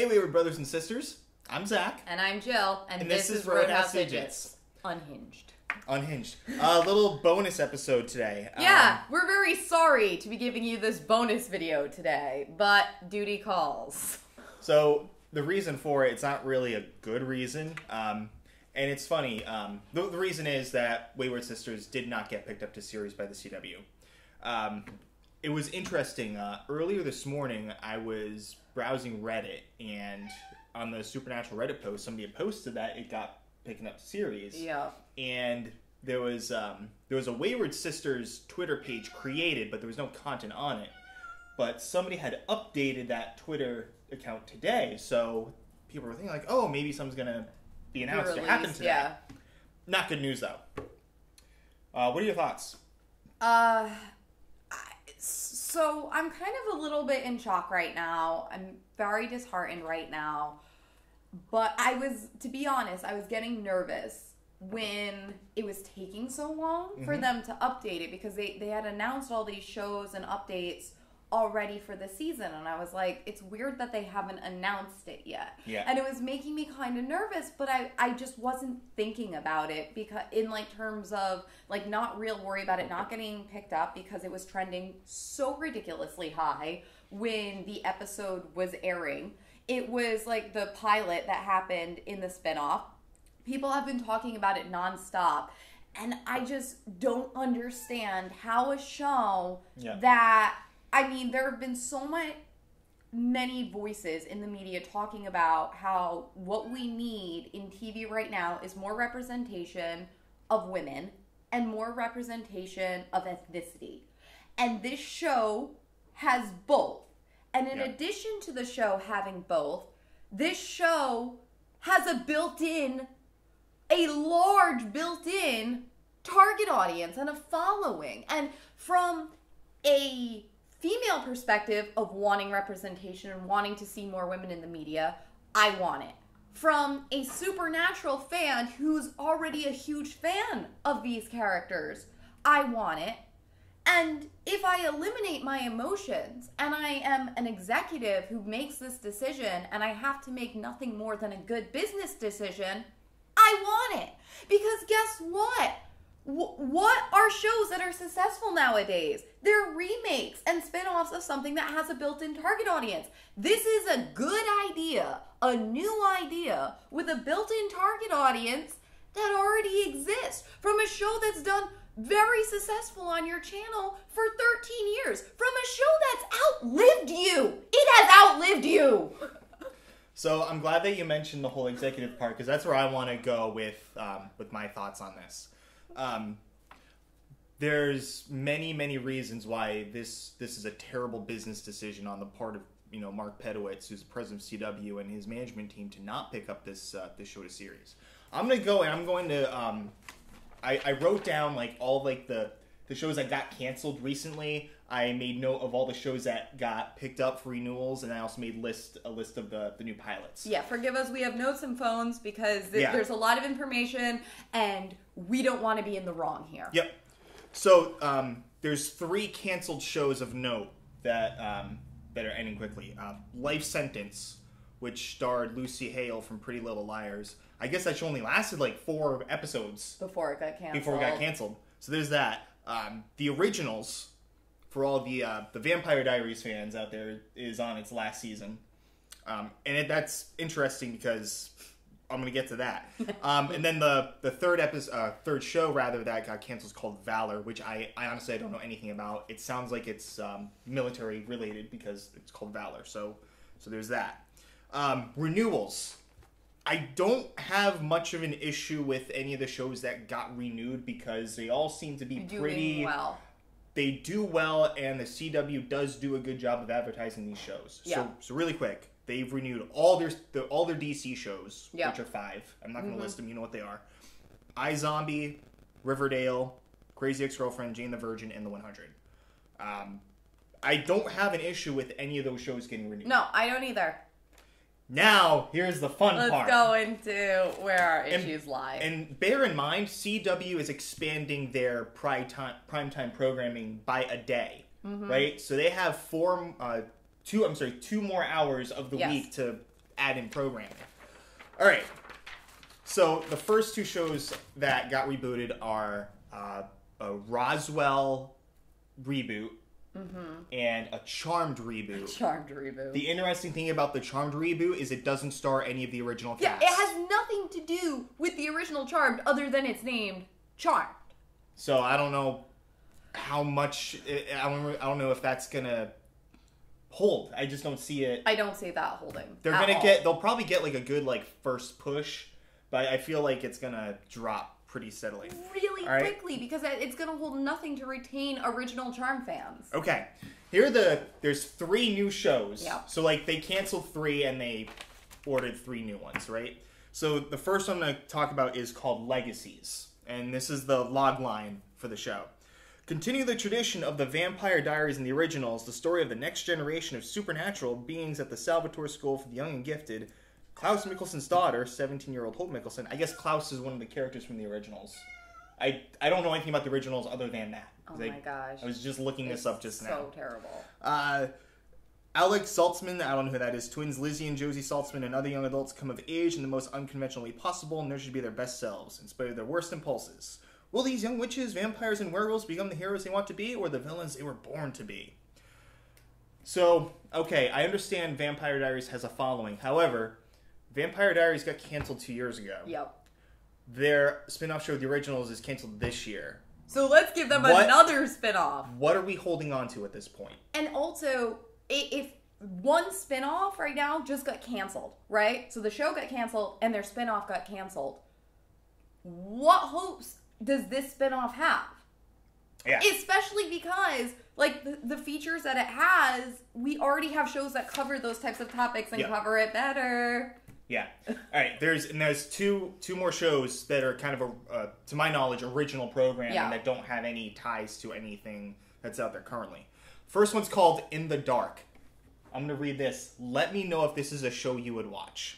Hey, Wayward brothers and sisters. I'm Zach. And I'm Jill. And this is Roadhouse Digits. Unhinged. Unhinged. A little bonus episode today. Yeah, we're very sorry to be giving you this bonus video today, but duty calls. So, the reason for it's not really a good reason. And it's funny. The reason is that Wayward Sisters did not get picked up to series by the CW. It was interesting. Earlier this morning, I was browsing Reddit, and on the Supernatural Reddit post, somebody had posted that it got picked up to series. Yeah. And there was a Wayward Sisters Twitter page created, but there was no content on it. But somebody had updated that Twitter account today, so people were thinking like, oh, maybe something's gonna be announced to happen today. Yeah. Not good news though. What are your thoughts? So I'm kind of a little bit in shock right now. I'm very disheartened right now. But to be honest, I was getting nervous when it was taking so long for them to update it, because they had announced all these shows and updates already for the season, and I was like, it's weird that they haven't announced it yet. Yeah. And it was making me kind of nervous, but I just wasn't thinking about it, because in terms of not real worry about it not getting picked up, because it was trending so ridiculously high when the episode was airing. It was like the pilot that happened in the spinoff. People have been talking about it nonstop, and I just don't understand how a show that, I mean, there have been so many voices in the media talking about how what we need in TV right now is more representation of women and more representation of ethnicity. And this show has both. And in addition to the show having both, this show has a large built-in target audience and a following. And from a female perspective of wanting representation and wanting to see more women in the media, I want it. From a Supernatural fan who's already a huge fan of these characters, I want it. And if I eliminate my emotions, and I am an executive who makes this decision, and I have to make nothing more than a good business decision, I want it. Because guess what? What are shows that are successful nowadays? They're remakes and spin-offs of something that has a built-in target audience. This is a good idea, a new idea, with a built-in target audience that already exists, from a show that's done very successful on your channel for 13 years, from a show that's outlived you. It has outlived you. So I'm glad that you mentioned the whole executive part, because that's where I want to go with my thoughts on this. There's many reasons why this is a terrible business decision on the part of Mark Pedowitz, who's the president of CW, and his management team to not pick up this show to series. I'm going to I wrote down all the shows that got canceled recently. I made note of all the shows that got picked up for renewals, and I also made a list of the new pilots. Yeah, forgive us. We have notes and phones because there's a lot of information, and we don't want to be in the wrong here. Yep. So there's 3 canceled shows of note that are ending quickly. Life Sentence, which starred Lucy Hale from Pretty Little Liars. I guess that show only lasted 4 episodes before it got canceled. So there's that. The Originals, for all the Vampire Diaries fans out there, is on its last season. That's interesting because I'm going to get to that. And then the third show that got canceled is called Valor, which I honestly I don't know anything about. It sounds like it's military related because it's called Valor. So there's that. Renewals. I don't have much of an issue with any of the shows that got renewed because they all seem to be pretty well. They do well, and the CW does do a good job of advertising these shows. Yeah. So really quick, they've renewed all their DC shows, which are 5. I'm not going to list them. You know what they are: iZombie, Riverdale, Crazy Ex-Girlfriend, Jane the Virgin, and The 100. I don't have an issue with any of those shows getting renewed. No, I don't either. Now, here's the fun part. Let's go into where our issues lie. And bear in mind, CW is expanding their primetime programming by a day, right? So they have 2 more hours of the week to add in programming. All right. So the first two shows that got rebooted are a Roswell reboot and a Charmed reboot. Charmed reboot. The interesting thing about the Charmed reboot is it doesn't star any of the original Yeah, cast. it has nothing to do with the original Charmed other than it's named Charmed. So I don't know how much. I don't know if that's gonna hold. I just don't see it. I don't see that holding. They'll probably get like a good like first push, but I feel like it's gonna drop pretty steadily. Really quickly, because it's going to hold nothing to retain original Charm fans. Okay. There's 3 new shows. Yeah. So like they canceled 3 and they ordered 3 new ones, right? So the first one I'm going to talk about is called Legacies. And this is the log line for the show. Continue the tradition of the Vampire Diaries and the originals, the story of the next generation of supernatural beings at the Salvatore School for the Young and Gifted. Klaus Mickelson's daughter, 17-year-old Hope Mickelson. I guess Klaus is one of the characters from the originals. I don't know anything about the originals other than that. Oh my gosh. I was just looking this up just now. So terrible. Alex Saltzman, I don't know who that is. Twins Lizzie and Josie Saltzman and other young adults come of age in the most unconventional way possible and nurtured to be their best selves, in spite of their worst impulses. Will these young witches, vampires, and werewolves become the heroes they want to be, or the villains they were born to be? So, okay, I understand Vampire Diaries has a following. However, Vampire Diaries got canceled 2 years ago. Yep. Their spin-off show, The Originals, is canceled this year. So let's give them another spin-off. What are we holding on to at this point? And also, if one spin-off right now just got canceled, right? So the show got canceled and their spin-off got canceled. What hopes does this spin-off have? Yeah. Especially because, like, the features that it has, we already have shows that cover those types of topics and cover it better. Yeah. All right. There's two more shows that are kind of to my knowledge, original programming that don't have any ties to anything that's out there currently. First one's called In the Dark. I'm going to read this. Let me know if this is a show you would watch.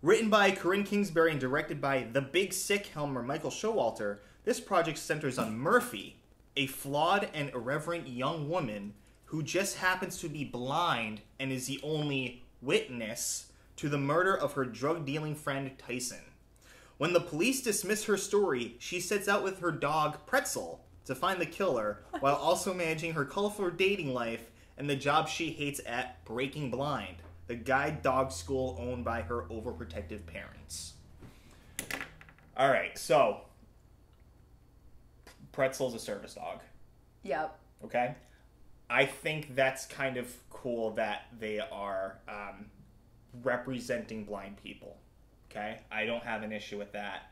Written by Corinne Kingsbury and directed by the Big Sick Helmer Michael Showalter, this project centers on Murphy, a flawed and irreverent young woman who just happens to be blind and is the only witness to the murder of her drug-dealing friend Tyson. When the police dismiss her story, she sets out with her dog Pretzel to find the killer, while also managing her colorful dating life and the job she hates at Breaking Blind, the guide dog school owned by her overprotective parents. Alright, so Pretzel's a service dog. Yep. Okay? I think that's kind of cool that they are representing blind people. Okay? I don't have an issue with that.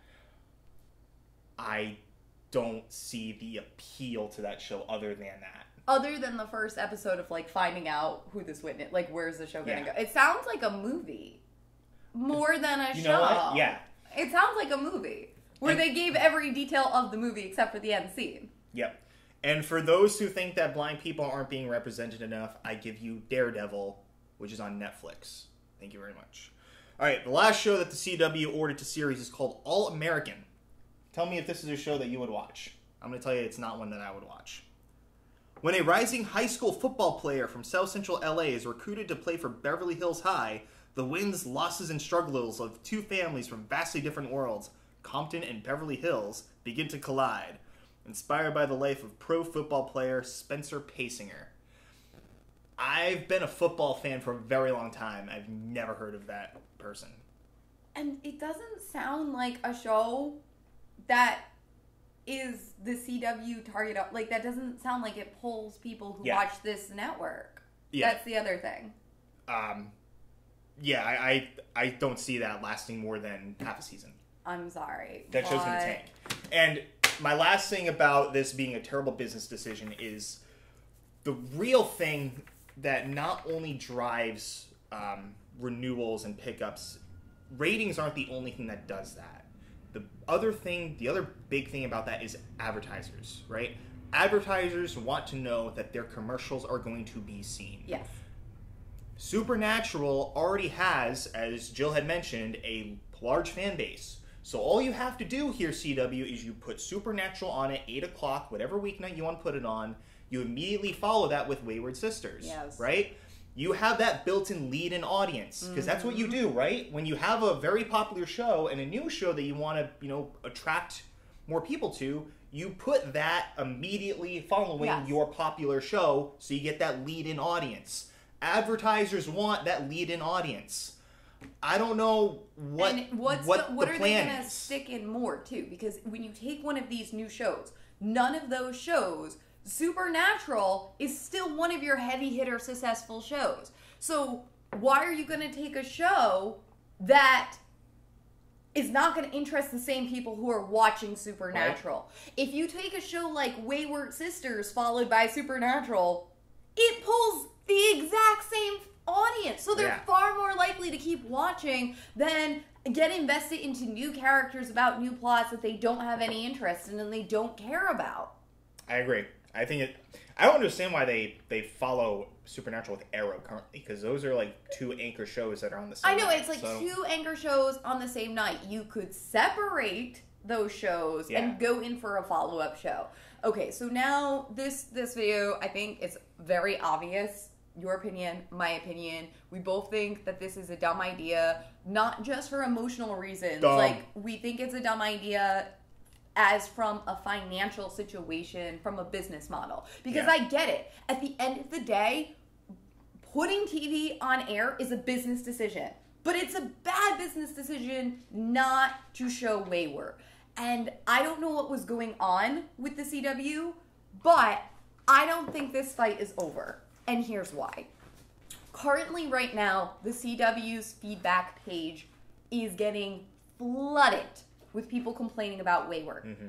I don't see the appeal to that show other than that. Other than the first episode of, like, finding out who this witness, like, where's the show gonna go? It sounds like a movie more than a show. You know what? Yeah. It sounds like a movie where they gave every detail of the movie except for the end scene. Yep. And for those who think that blind people aren't being represented enough, I give you Daredevil, which is on Netflix. Thank you very much. All right, the last show that the CW ordered to series is called All American. Tell me if this is a show that you would watch. I'm going to tell you it's not one that I would watch. When a rising high school football player from South Central LA is recruited to play for Beverly Hills High, the wins, losses, and struggles of two families from vastly different worlds, Compton and Beverly Hills, begin to collide. Inspired by the life of pro football player Spencer Pasinger. I've been a football fan for a very long time. I've never heard of that person. And it doesn't sound like a show that is the CW target. Like, that doesn't sound like it pulls people who watch this network. Yeah. That's the other thing. Yeah, I don't see that lasting more than half a season. I'm sorry. That show's going to tank. And my last thing about this being a terrible business decision is the real thing that not only drives renewals and pickups, ratings aren't the only thing that does that. The other big thing about that is advertisers, right? Advertisers want to know that their commercials are going to be seen. Yes. Supernatural already has, as Jill had mentioned, a large fan base. So all you have to do here, CW, is you put Supernatural on at 8 o'clock, whatever weeknight you want to put it on. You immediately follow that with Wayward Sisters. Yes. Right? you have that built-in lead-in audience, because that's what you do, right? When you have a very popular show and a new show that you want to, you know, attract more people to, you put that immediately following your popular show, so you get that lead-in audience. Advertisers want that lead-in audience. I don't know what are the they plan going to is. stick in more too? Because when you take one of these new shows, none of those shows, Supernatural is still one of your heavy hitter successful shows. So why are you going to take a show that is not going to interest the same people who are watching Supernatural? Right. If you take a show like Wayward Sisters followed by Supernatural, it pulls the exact same audience. So they're far more likely to keep watching than get invested into new characters about new plots that they don't have any interest in and they don't care about. I agree. I don't understand why they follow Supernatural with Arrow currently, because those are like two anchor shows that are on the same night. It's like two anchor shows on the same night. You could separate those shows and go in for a follow-up show. Okay, so now this video, I think it's very obvious. Your opinion, my opinion. We both think that this is a dumb idea, not just for emotional reasons. Dumb. Like, we think it's a dumb idea as from a financial situation, from a business model. Because I get it. At the end of the day, putting TV on air is a business decision. But it's a bad business decision not to show Wayward. And I don't know what was going on with the CW, but I don't think this fight is over. And here's why. Currently, right now, the CW's feedback page is getting flooded with people complaining about Wayward. Mm-hmm.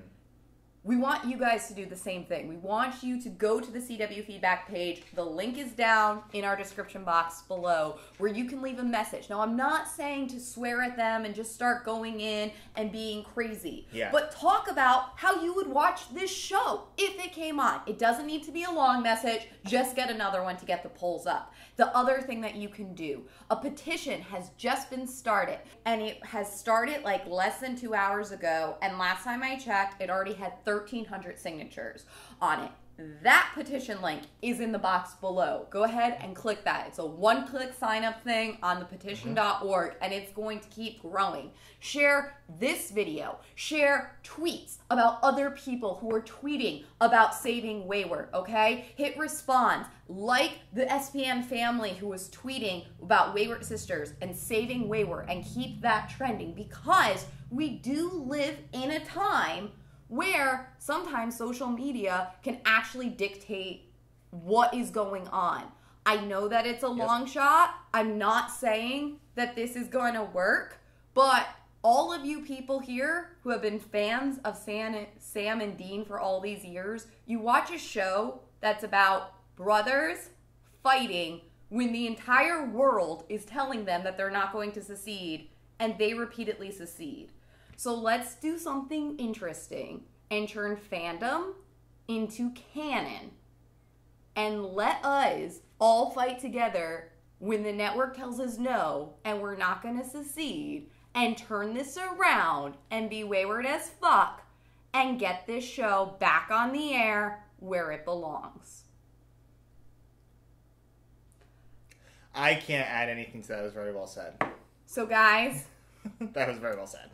We want you guys to do the same thing. We want you to go to the CW feedback page. The link is down in our description box below where you can leave a message. Now, I'm not saying to swear at them and just start going in and being crazy. Yeah. But talk about how you would watch this show if it came on. It doesn't need to be a long message. Just get another one to get the polls up. The other thing that you can do, a petition has just been started. And it has started like less than 2 hours ago. And last time I checked, it already had 1,300 signatures on it. That petition link is in the box below. Go ahead and click that. It's a one-click sign-up thing on the petition.org, and it's going to keep growing. Share this video. Share tweets about other people who are tweeting about saving Wayward, okay? Hit response. Like the SPM family who was tweeting about Wayward Sisters and saving Wayward, and keep that trending, because we do live in a time where sometimes social media can actually dictate what is going on. I know that it's a long shot. I'm not saying that this is going to work, but all of you people here who have been fans of Sam and Dean for all these years, you watch a show that's about brothers fighting when the entire world is telling them that they're not going to succeed, and they repeatedly succeed. So let's do something interesting and turn fandom into canon. And let us all fight together when the network tells us no and we're not going to succeed, and turn this around and be wayward as fuck and get this show back on the air where it belongs. I can't add anything to that. It was very well said. So guys, that was very well said.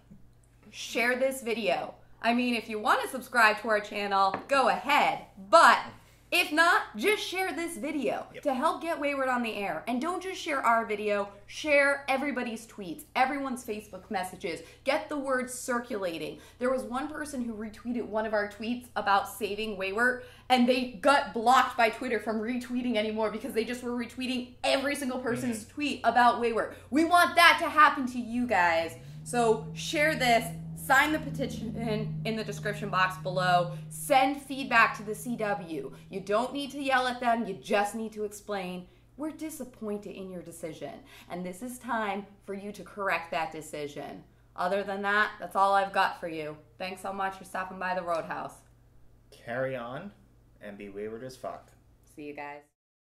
Share this video. I mean, if you want to subscribe to our channel, go ahead. But if not, just share this video to help get Wayward on the air. And don't just share our video, share everybody's tweets, everyone's Facebook messages. Get the word circulating. There was one person who retweeted one of our tweets about saving Wayward, and they got blocked by Twitter from retweeting anymore because they just were retweeting every single person's tweet about Wayward. We want that to happen to you guys. So share this. Sign the petition in the description box below. Send feedback to the CW. You don't need to yell at them. You just need to explain, we're disappointed in your decision, and this is time for you to correct that decision. Other than that, that's all I've got for you. Thanks so much for stopping by the Roadhouse. Carry on and be wayward as fuck. See you guys.